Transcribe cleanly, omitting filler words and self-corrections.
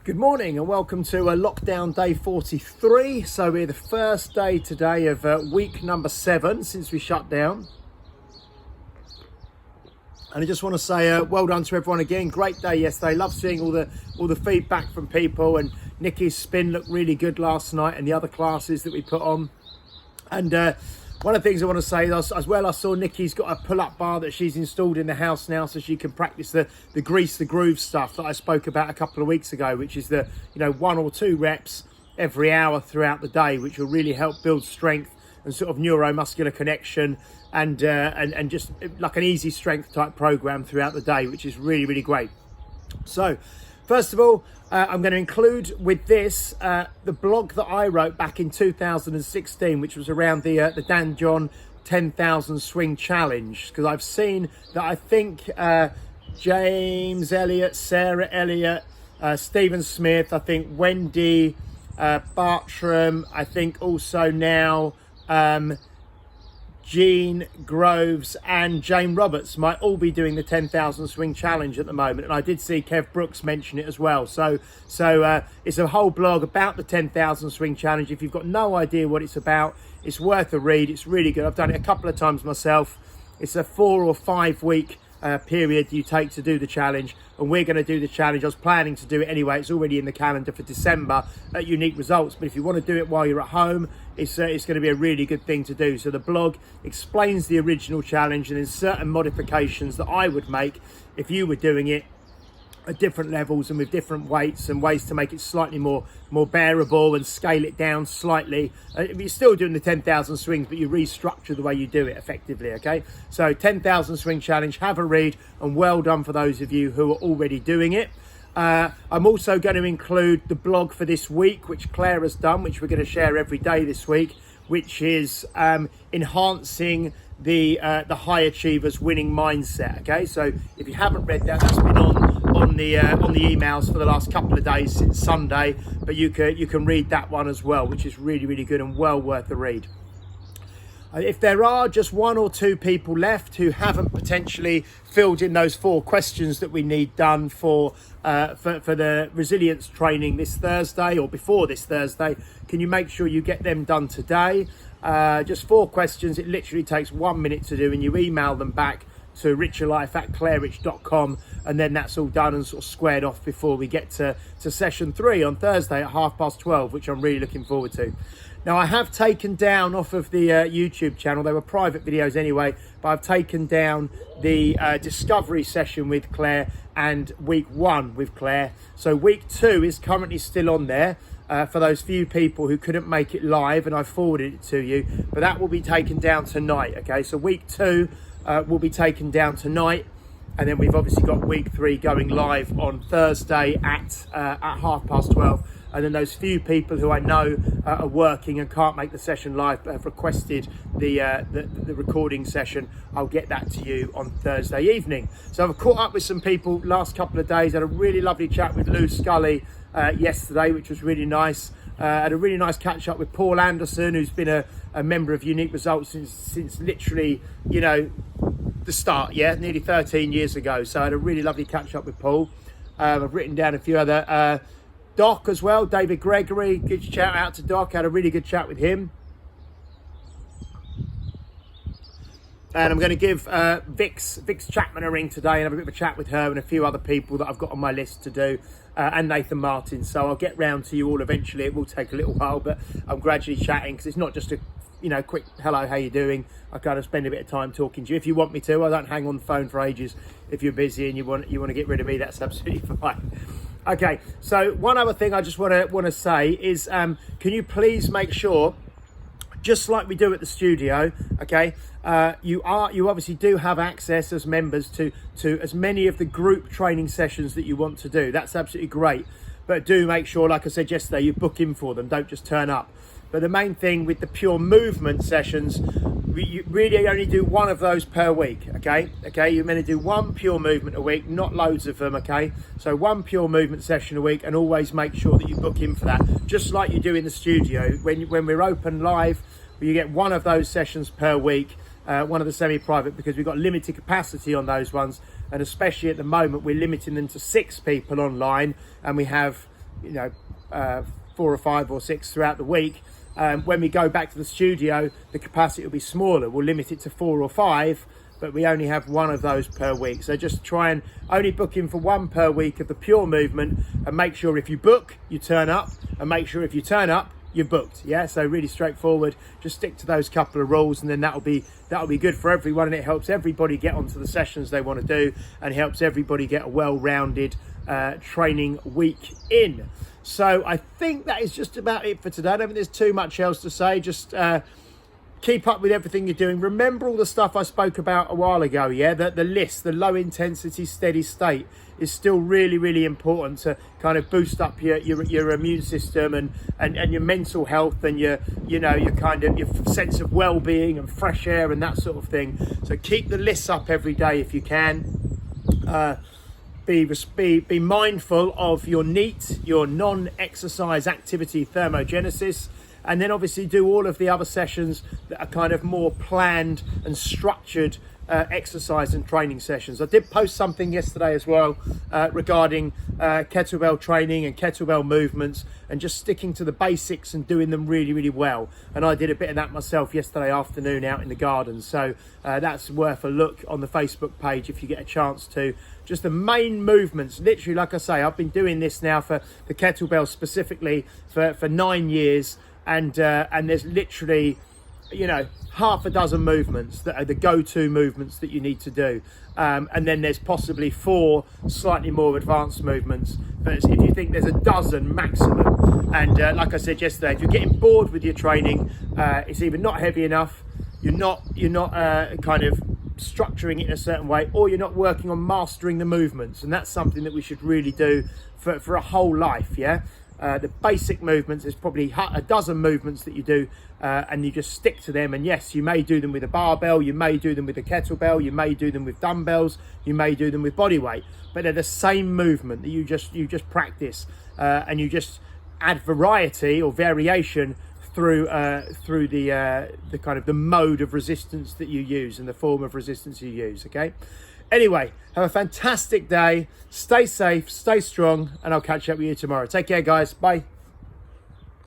Good morning and welcome to lockdown day 43. So we're the first day today of week number 7 since we shut down. And I just want to say well done to everyone again. Great day yesterday. Love seeing all the feedback from people, and Nikki's spin looked really good last night and the other classes that we put on. And one of the things I want to say is, as well, I saw Nikki's got a pull-up bar that she's installed in the house now, so she can practice the grease the groove stuff that I spoke about a couple of weeks ago, which is the 1 or 2 reps every hour throughout the day, which will really help build strength and sort of neuromuscular connection, and just like an easy strength type program throughout the day, which is really great. So first of all, I'm going to include with this the blog that I wrote back in 2016, which was around the Dan John 10,000 swing challenge, because I've seen that I think James Elliott, Sarah Elliott, Stephen Smith, I think Wendy Bartram, I think also now Gene Groves and Jane Roberts might all be doing the 10,000 swing challenge at the moment, and I did see Kev Brooks mention it as well. So it's a whole blog about the 10,000 swing challenge. If you've got no idea what it's about, it's worth a read. It's really good. I've done it a couple of times myself. It's a 4 or 5 week period you take to do the challenge, and we're going to do the challenge. I was planning to do it anyway. It's already in the calendar for December at Unique Results, but if you want to do it while you're at home, it's going to be a really good thing to do. So the blog explains the original challenge and then certain modifications that I would make if you were doing it at different levels and with different weights, and ways to make it slightly more bearable and scale it down slightly. You're still doing the 10,000 swings, but you restructure the way you do it effectively. Okay, so 10,000 swing challenge, have a read, and well done for those of you who are already doing it. I'm also going to include the blog for this week, which Claire has done, which we're going to share every day this week, which is enhancing the high achievers winning mindset. Okay, so if you haven't read that, that's been on the emails for the last couple of days since Sunday, but you can read that one as well, which is really good and well worth the read. If there are just 1 or 2 people left who haven't potentially filled in those 4 questions that we need done for the resilience training this Thursday or before this Thursday, can you make sure you get them done today? Just 4 questions. It literally takes 1 minute to do, and you email them back to richardlife@clairrich.com, and then that's all done and sort of squared off before we get to session 3 on Thursday at 12:30, which I'm really looking forward to. Now, I have taken down off of the YouTube channel, they were private videos anyway, but I've taken down the discovery session with Claire and week 1 with Claire. So week 2 is currently still on there for those few people who couldn't make it live, and I forwarded it to you, but that will be taken down tonight. Okay, so week 2 will be taken down tonight, and then we've obviously got week 3 going live on Thursday at 12:30. And then those few people who I know are working and can't make the session live but have requested the recording session, I'll get that to you on Thursday evening. So I've caught up with some people last couple of days. Had a really lovely chat with Lou Scully yesterday, which was really nice. Had a really nice catch up with Paul Anderson, who's been a member of Unique Results since literally, the start, nearly 13 years ago. So I had a really lovely catch up with Paul. I've written down a few other Doc as well, David Gregory, good shout out to Doc, had a really good chat with him. And I'm going to give Vix Chapman a ring today and have a bit of a chat with her and a few other people that I've got on my list to do, and Nathan Martin. So I'll get round to you all eventually. It will take a little while, but I'm gradually chatting, because it's not just a quick hello, how you doing. I kind of spend a bit of time talking to you if you want me to. I don't hang on the phone for ages. If you're busy and you want to get rid of me, that's absolutely fine. Okay, so one other thing I just want to say is, can you please make sure, just like we do at the studio, okay, you obviously do have access as members to as many of the group training sessions that you want to do. That's absolutely great, but do make sure, like I said yesterday, you book in for them. Don't just turn up. But the main thing with the pure movement sessions, you really only do 1 of those per week. Okay, you're meant to do 1 pure movement a week, not loads of them. Okay, so 1 pure movement session a week, and always make sure that you book in for that, just like you do in the studio. When we're open live, you get 1 of those sessions per week, 1 of the semi-private, because we've got limited capacity on those ones, and especially at the moment we're limiting them to 6 people online, and we have 4 or 5 or 6 throughout the week. When we go back to the studio, the capacity will be smaller. We'll limit it to 4 or 5, but we only have one of those per week. So just try and only book in for one per week of the pure movement, and make sure if you book, you turn up, and make sure if you turn up, you're booked. Yeah, so really straightforward. Just stick to those couple of rules, and then that'll be good for everyone, and it helps everybody get onto the sessions they want to do, and helps everybody get a well-rounded training week in. So I think that is just about it for today. I don't think there's too much else to say. Just keep up with everything you're doing. Remember all the stuff I spoke about a while ago, yeah? The list, the low intensity, steady state is still really, really important to kind of boost up your immune system and your mental health, and your sense of well-being and fresh air and that sort of thing. So keep the lists up every day if you can. Be mindful of your NEAT, your non-exercise activity thermogenesis, and then obviously do all of the other sessions that are kind of more planned and structured exercise and training sessions. I did post something yesterday as well regarding kettlebell training and kettlebell movements, and just sticking to the basics and doing them really, really well. And I did a bit of that myself yesterday afternoon out in the garden. So that's worth a look on the Facebook page if you get a chance to. Just the main movements, literally, like I say, I've been doing this now for the kettlebell specifically for 9 years. And there's literally, half a dozen movements that are the go-to movements that you need to do. And then there's possibly 4 slightly more advanced movements. But if you think there's a dozen maximum, and like I said yesterday, if you're getting bored with your training, it's either not heavy enough, you're not kind of structuring it in a certain way, or you're not working on mastering the movements. And that's something that we should really do for a whole life, yeah? The basic movements is probably a dozen movements that you do, and you just stick to them. And yes, you may do them with a barbell, you may do them with a kettlebell, you may do them with dumbbells, you may do them with body weight, but they're the same movement that you just practice, and you just add variety or variation through the kind of the mode of resistance that you use and the form of resistance you use. Okay. Anyway, have a fantastic day. Stay safe, stay strong, and I'll catch up with you tomorrow. Take care, guys. Bye.